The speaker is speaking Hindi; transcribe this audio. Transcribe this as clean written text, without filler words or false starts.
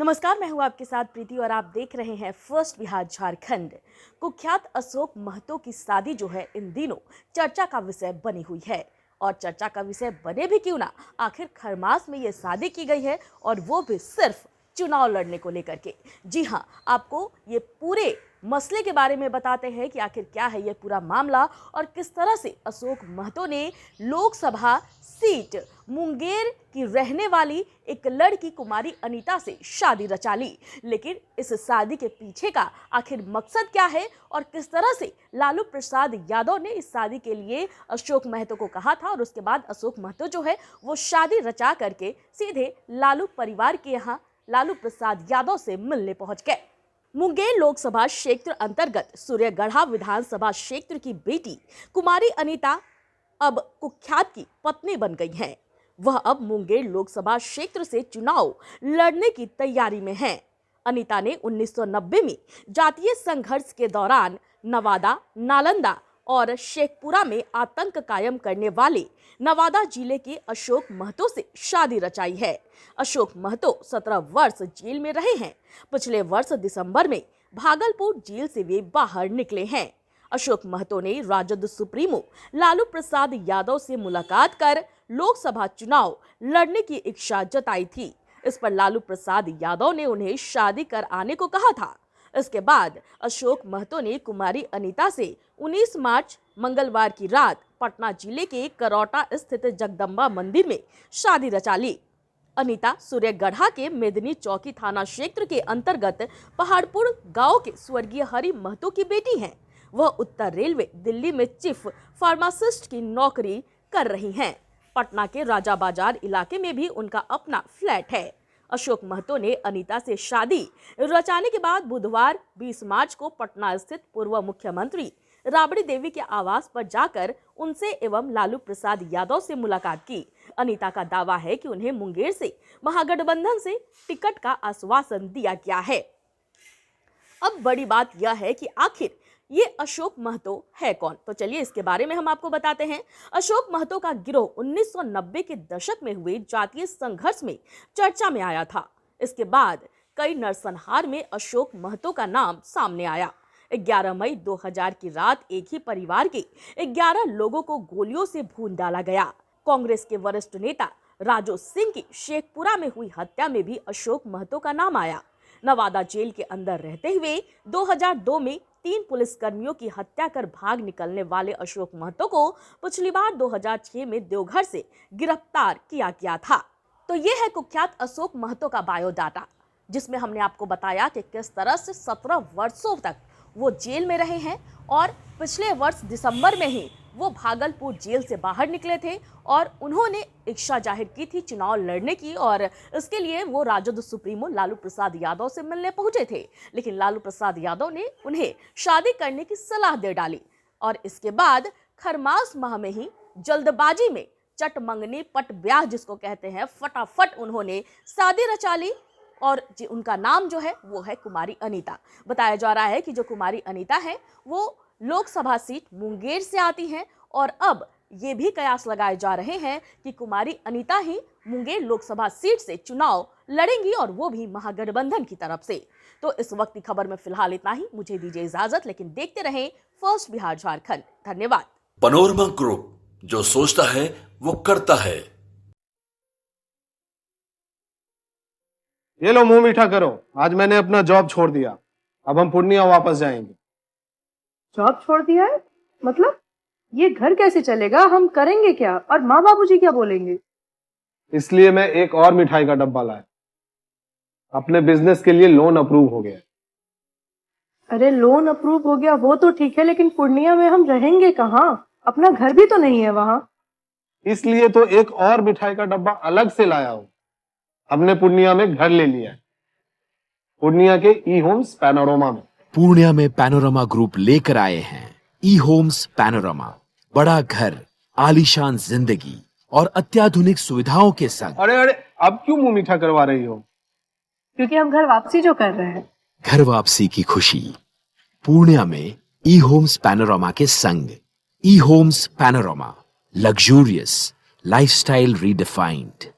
नमस्कार, मैं हूं आपके साथ प्रीति और आप देख रहे हैं फर्स्ट बिहार झारखंड। कुख्यात अशोक महतो की शादी जो है इन दिनों चर्चा का विषय बनी हुई है। और चर्चा का विषय बने भी क्यों ना, आखिर खरमास में ये शादी की गई है और वो भी सिर्फ चुनाव लड़ने को लेकर के। जी हाँ, आपको ये पूरे मसले के बारे में बताते हैं कि आखिर क्या है ये पूरा मामला और किस तरह से अशोक महतो ने लोकसभा सीट मुंगेर की रहने वाली एक लड़की कुमारी अनीता से शादी रचा ली। लेकिन इस शादी के पीछे का आखिर मकसद क्या है और किस तरह से लालू प्रसाद यादव ने इस शादी के लिए अशोक महतो को कहा था और उसके बाद अशोक महतो जो है वो शादी रचा करके सीधे लालू परिवार के यहाँ लालू प्रसाद यादव से मिलने पहुंच गए। मुंगेर लोकसभा क्षेत्र अंतर्गत सूर्यगढ़ा विधानसभा क्षेत्र की बेटी कुमारी अनीता अब कुख्यात की पत्नी बन गई हैं। वह अब मुंगेर लोकसभा क्षेत्र से चुनाव लड़ने की तैयारी में हैं। अनीता ने 1990 में जातीय संघर्ष के दौरान नवादा, नालंदा और शेखपुरा में आतंक कायम करने वाले नवादा जिले के अशोक महतो से शादी रचाई है। अशोक महतो 17 वर्ष जेल में रहे हैं। पिछले वर्ष दिसंबर में भागलपुर जेल से वे बाहर निकले हैं। अशोक महतो ने राजद सुप्रीमो लालू प्रसाद यादव से मुलाकात कर लोकसभा चुनाव लड़ने की इच्छा जताई थी। इस पर लालू प्रसाद यादव ने उन्हें शादी कर आने को कहा था। इसके बाद अशोक महतो ने कुमारी अनीता से 19 मार्च मंगलवार की रात पटना जिले के करौटा स्थित जगदम्बा मंदिर में शादी रचा ली। अनीता सूर्यगढ़ा के मेदनी चौकी थाना क्षेत्र के अंतर्गत पहाड़पुर गांव के स्वर्गीय हरि महतो की बेटी हैं। वह उत्तर रेलवे दिल्ली में चीफ फार्मासिस्ट की नौकरी कर रही हैं। पटना के राजा बाजार इलाके में भी उनका अपना फ्लैट है। अशोक महतो ने अनीता से शादी रचाने के बाद बुधवार 20 मार्च को पटना स्थित पूर्व मुख्यमंत्री राबड़ी देवी के आवास पर जाकर उनसे एवं लालू प्रसाद यादव से मुलाकात की। अनीता का दावा है कि उन्हें मुंगेर से महागठबंधन से टिकट का आश्वासन दिया गया है। अब बड़ी बात यह है कि आखिर ये अशोक महतो है कौन, तो चलिए इसके बारे में हम आपको बताते हैं। अशोक महतो का गिरोह 1990 के दशक में हुए जातीय संघर्ष में चर्चा में आया था। इसके बाद कई नरसंहार में अशोक महतो का नाम सामने आया। 11 मई 2000 की रात एक ही परिवार के 11 लोगों को गोलियों से भून डाला गया। कांग्रेस के वरिष्ठ नेता राजू सिंह की शेखपुरा में हुई हत्या में भी अशोक महतो का नाम आया। नवादा जेल के अंदर रहते हुए 2002 में 3 पुलिसकर्मियों की हत्या कर भाग निकलने वाले अशोक महतो को पिछली बार 2006 में देवघर से गिरफ्तार किया गया था। तो ये है कुख्यात अशोक महतो का बायोडाटा, जिसमें हमने आपको बताया कि किस तरह से 17 वर्षों तक वो जेल में रहे हैं और पिछले वर्ष दिसंबर में ही वो भागलपुर जेल से बाहर निकले थे और उन्होंने इच्छा जाहिर की थी चुनाव लड़ने की और इसके लिए वो राजद सुप्रीमो लालू प्रसाद यादव से मिलने पहुंचे थे। लेकिन लालू प्रसाद यादव ने उन्हें शादी करने की सलाह दे डाली और इसके बाद खरमास माह में ही जल्दबाजी में चट मंगनी पट ब्याह जिसको कहते हैं, फटाफट उन्होंने शादी रचा ली और उनका नाम जो है वो है कुमारी अनीता। बताया जा रहा है कि जो कुमारी अनीता है वो लोकसभा सीट मुंगेर से आती हैं और अब ये भी कयास लगाए जा रहे हैं कि कुमारी अनीता ही मुंगेर लोकसभा सीट से चुनाव लड़ेंगी और वो भी महागठबंधन की तरफ से। तो इस वक्त की खबर में फिलहाल इतना ही। मुझे दीजिए इजाजत, लेकिन देखते रहें फर्स्ट बिहार झारखंड। धन्यवाद। पनोरमा ग्रुप, जो सोचता है वो करता है। ये लो, मुंह मीठा करो। आज मैंने अपना जॉब छोड़ दिया। अब हम पूर्णिया वापस जाएंगे। जॉब छोड़ दिया है? मतलब ये घर कैसे चलेगा? हम करेंगे क्या और माँ बाबूजी क्या बोलेंगे? इसलिए मैं एक और मिठाई का डब्बा लाया। अपने बिजनेस के लिए लोन अप्रूव हो गया। अरे लोन अप्रूव हो गया वो तो ठीक है, लेकिन पूर्णिया में हम रहेंगे कहाँ? अपना घर भी तो नहीं है वहाँ। इसलिए तो एक और मिठाई का डब्बा अलग से लाया हूँ। हमने पूर्णिया में घर ले लिया है, पूर्णिया के ई होम्स पैनोरमा में। पूर्णिया में पैनोरमा ग्रुप लेकर आए हैं ई होम्स पैनोरमा। बड़ा घर, आलीशान जिंदगी और अत्याधुनिक सुविधाओं के संग। अरे अरे, अब क्यों मुंह मीठा करवा रही हो? क्योंकि हम घर वापसी जो कर रहे हैं। घर वापसी की खुशी पूर्णिया में ई होम्स पैनोरमा के संग। ई Homes Panorama, luxurious lifestyle redefined.